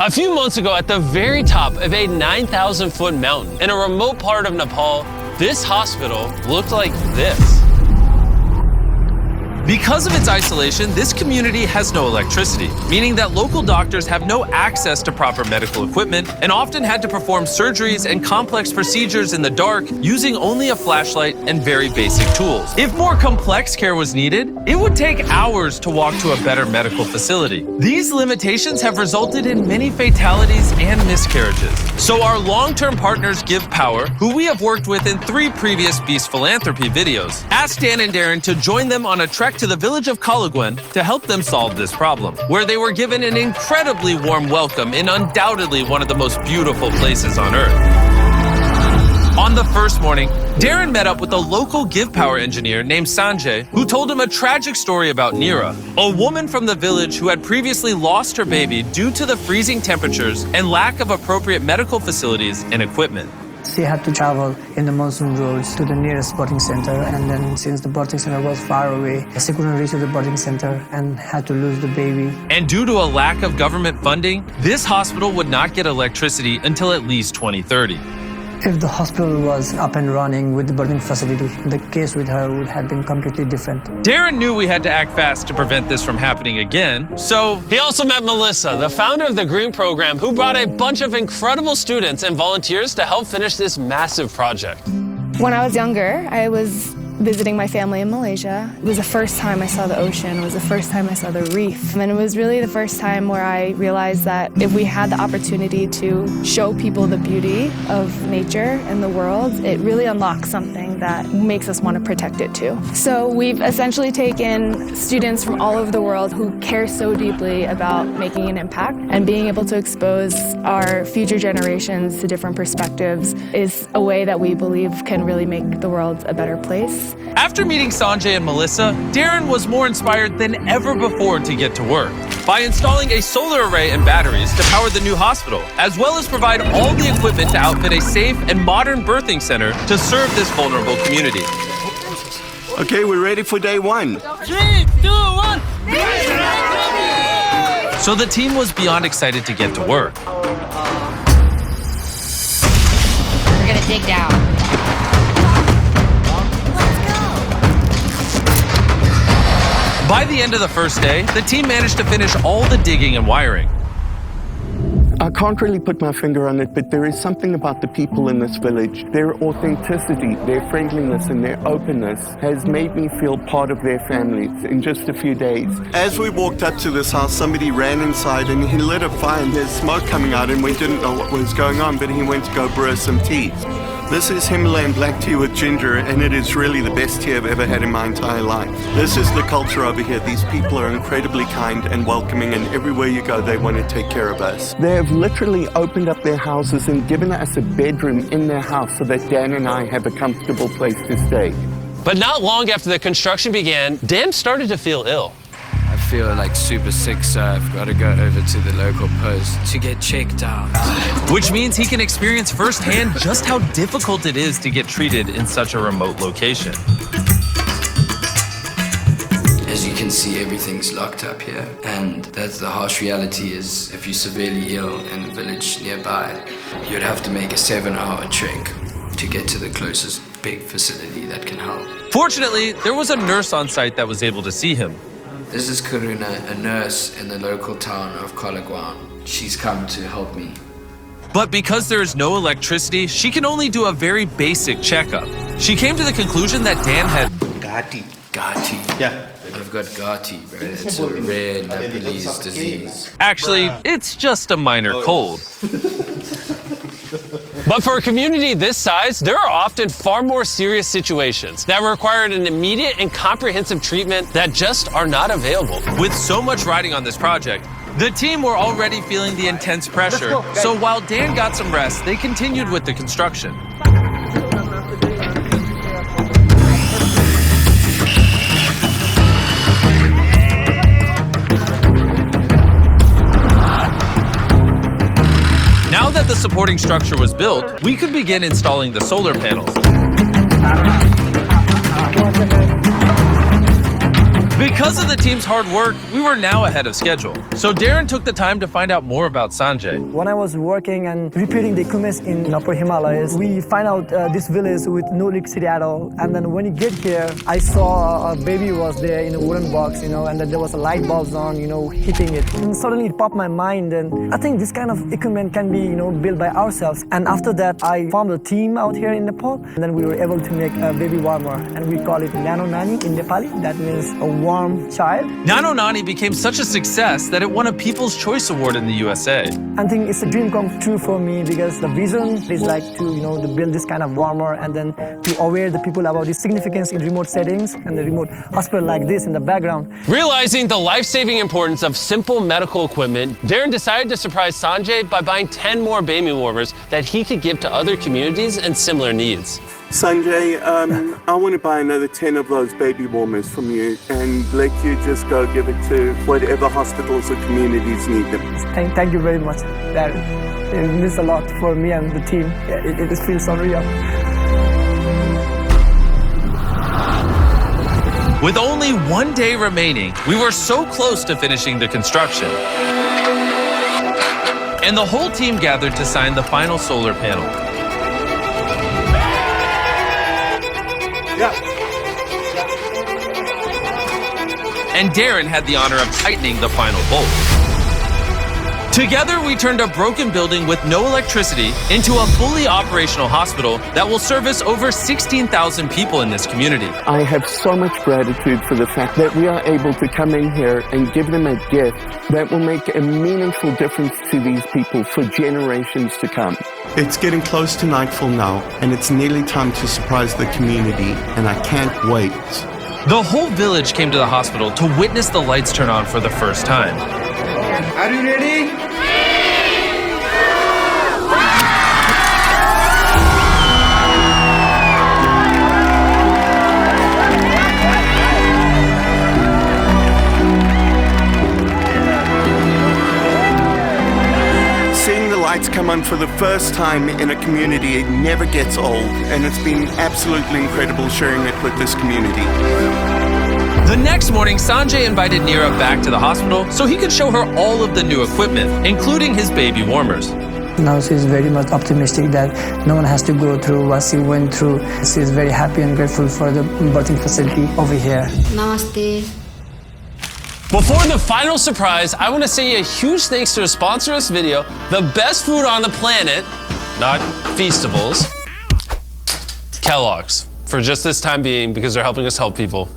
A few months ago, at the very top of a 9,000-foot mountain in a remote part of Nepal, this hospital looked like this. Because of its isolation, this community has no electricity, meaning that local doctors have no access to proper medical equipment and often had to perform surgeries and complex procedures in the dark using only a flashlight and very basic tools. If more complex care was needed, it would take hours to walk to a better medical facility. These limitations have resulted in many fatalities and miscarriages. So our long-term partners Give Power, who we have worked with in 3 previous Beast Philanthropy videos, asked Dan and Darren to join them on a trek to the village of Kalaguen to help them solve this problem, where they were given an incredibly warm welcome in undoubtedly one of the most beautiful places on Earth. On the first morning, Darren met up with a local Give Power engineer named Sanjay, who told him a tragic story about Neera, a woman from the village who had previously lost her baby due to the freezing temperatures and lack of appropriate medical facilities and equipment. She had to travel in the monsoon roads to the nearest birthing center, and then since the birthing center was far away, she couldn't reach the birthing center and had to lose the baby. And due to a lack of government funding, this hospital would not get electricity until at least 2030. If the hospital was up and running with the birthing facility, the case with her would have been completely different. Darren knew we had to act fast to prevent this from happening again, so he also met Melissa, the founder of the Green Program, who brought a bunch of incredible students and volunteers to help finish this massive project. When I was younger, I was visiting my family in Malaysia. It was the first time I saw the ocean. It was the first time I saw the reef. And it was really the first time where I realized that if we had the opportunity to show people the beauty of nature and the world, it really unlocks something that makes us want to protect it too. So we've essentially taken students from all over the world who care so deeply about making an impact, and being able to expose our future generations to different perspectives is a way that we believe can really make the world a better place. After meeting Sanjay and Melissa, Darren was more inspired than ever before to get to work by installing a solar array and batteries to power the new hospital, as well as provide all the equipment to outfit a safe and modern birthing center to serve this vulnerable community. Okay, we're ready for day 1. 3, 2, 1. So the team was beyond excited to get to work. We're gonna dig down. By the end of the first day, the team managed to finish all the digging and wiring. I can't really put my finger on it, but there is something about the people in this village. Their authenticity, their friendliness, and their openness has made me feel part of their families in just a few days. As we walked up to this house, somebody ran inside and he lit a fire and there's smoke coming out, and we didn't know what was going on, but he went to go brew some tea. This is Himalayan black tea with ginger, and it is really the best tea I've ever had in my entire life. This is the culture over here. These people are incredibly kind and welcoming, and everywhere you go, they want to take care of us. They have literally opened up their houses and given us a bedroom in their house so that Dan and I have a comfortable place to stay. But not long after the construction began, Dan started to feel ill. I feel like super sick, so I've got to go over to the local post to get checked out. Which means he can experience firsthand just how difficult it is to get treated in such a remote location. As you can see, everything's locked up here, and that's the harsh reality is if you're severely ill in a village nearby, you'd have to make a 7-hour trek to get to the closest big facility that can help. Fortunately, there was a nurse on site that was able to see him. This is Karuna, a nurse in the local town of Kalaguen. She's come to help me. But because there is no electricity, she can only do a very basic checkup. She came to the conclusion that Dan had Gati. Yeah. I've got Gati, bro. It's a rare Nepalese disease. Actually, it's just a minor cold. But for a community this size, there are often far more serious situations that require an immediate and comprehensive treatment that just are not available. With so much riding on this project, the team were already feeling the intense pressure. So while Dan got some rest, they continued with the construction. Now that the supporting structure was built, we could begin installing the solar panels. Because of the team's hard work, we were now ahead of schedule. So Darren took the time to find out more about Sanjay. When I was working and repairing the equipment in Upper Himalayas, we find out this village with no electricity at all. And then when you get here, I saw a baby was there in a wooden box, and then there was a light bulbs on, hitting it. And suddenly it popped my mind, and I think this kind of equipment can be, built by ourselves. And after that, I formed a team out here in Nepal, and then we were able to make a baby warmer, and we call it Nano Nani in Nepali. That means a warm child. Nano Nani became such a success that it won a People's Choice Award in the USA. I think it's a dream come true for me because the vision is like to build this kind of warmer and then to aware the people about the significance in remote settings and the remote hospital like this in the background. Realizing the life-saving importance of simple medical equipment, Darren decided to surprise Sanjay by buying 10 more baby warmers that he could give to other communities and similar needs. Sanjay, I want to buy another 10 of those baby warmers from you and let you just go give it to whatever hospitals or communities need them. Thank you very much, Darren. It means a lot for me and the team. It feels unreal. With only 1 day remaining, we were so close to finishing the construction. And the whole team gathered to sign the final solar panel. And Darren had the honor of tightening the final bolt. Together, we turned a broken building with no electricity into a fully operational hospital that will service over 16,000 people in this community. I have so much gratitude for the fact that we are able to come in here and give them a gift that will make a meaningful difference to these people for generations to come. It's getting close to nightfall now, and it's nearly time to surprise the community, and I can't wait. The whole village came to the hospital to witness the lights turn on for the first time. Are you ready? Seeing the lights come on for the first time in a community, it never gets old, and it's been absolutely incredible sharing it with this community. The next morning, Sanjay invited Neera back to the hospital so he could show her all of the new equipment, including his baby warmers. Now she's very much optimistic that no one has to go through what she went through. She's very happy and grateful for the birthing facility over here. Namaste. Before the final surprise, I want to say a huge thanks to a sponsor of this video, the best food on the planet, not Feastables, Kellogg's, for just this time being because they're helping us help people.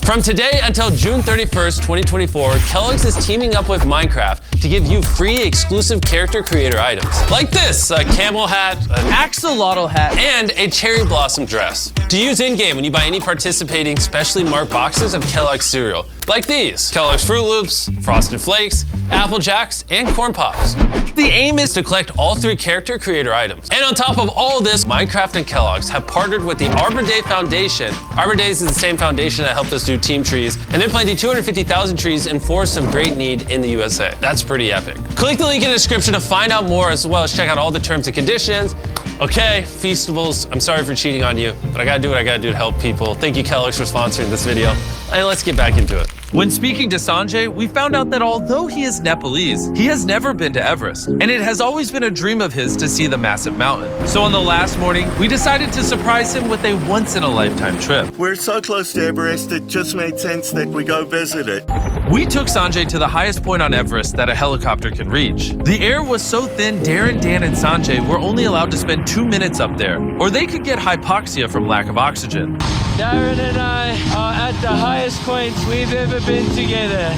From today until June 31st, 2024, Kellogg's is teaming up with Minecraft to give you free exclusive character creator items. Like this, a camel hat, an axolotl hat, and a cherry blossom dress. To use in-game when you buy any participating specially marked boxes of Kellogg's cereal. Like these, Kellogg's Fruit Loops, Frosted Flakes, Apple Jacks, and Corn Pops. The aim is to collect all 3 character creator items. And on top of all this, Minecraft and Kellogg's have partnered with the Arbor Day Foundation. Arbor Days is the same foundation that helped us do team trees, and they're planting 250,000 trees in forests of great need in the USA. That's pretty epic. Click the link in the description to find out more, as well as check out all the terms and conditions. Okay, Feastables, I'm sorry for cheating on you, but I gotta do what I gotta do to help people. Thank you, Kellogg's, for sponsoring this video. And let's get back into it. When speaking to Sanjay, we found out that although he is Nepalese, he has never been to Everest, and it has always been a dream of his to see the massive mountain. So on the last morning, we decided to surprise him with a once-in-a-lifetime trip. We're so close to Everest, it just made sense that we go visit it. We took Sanjay to the highest point on Everest that a helicopter can reach. The air was so thin, Darren, Dan, and Sanjay were only allowed to spend 2 minutes up there, or they could get hypoxia from lack of oxygen. Darren and I are at the highest point we've ever been together.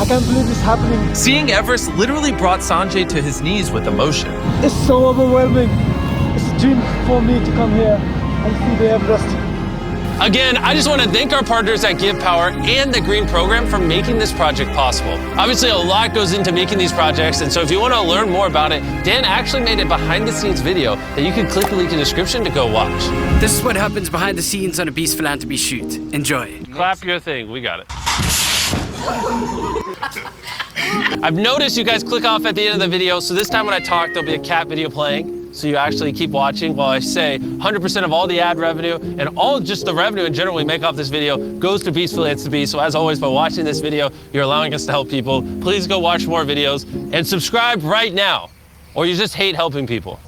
I can't believe this happening. Seeing Everest literally brought Sanjay to his knees with emotion. It's so overwhelming. It's a dream for me to come here and see the Everest. Again, I just want to thank our partners at Give Power and the Green Program for making this project possible. Obviously, a lot goes into making these projects, and so if you want to learn more about it, Dan actually made a behind-the-scenes video that you can click the link in the description to go watch. This is what happens behind the scenes on a Beast Philanthropy shoot. Enjoy. Clap your thing, we got it. I've noticed you guys click off at the end of the video, so this time when I talk, there'll be a cat video playing. so you actually keep watching while I say 100% of all the ad revenue and all just the revenue in general we make off this video goes to Beast Affiliates to Beast. So as always, by watching this video, you're allowing us to help people. Please go watch more videos and subscribe right now, or you just hate helping people.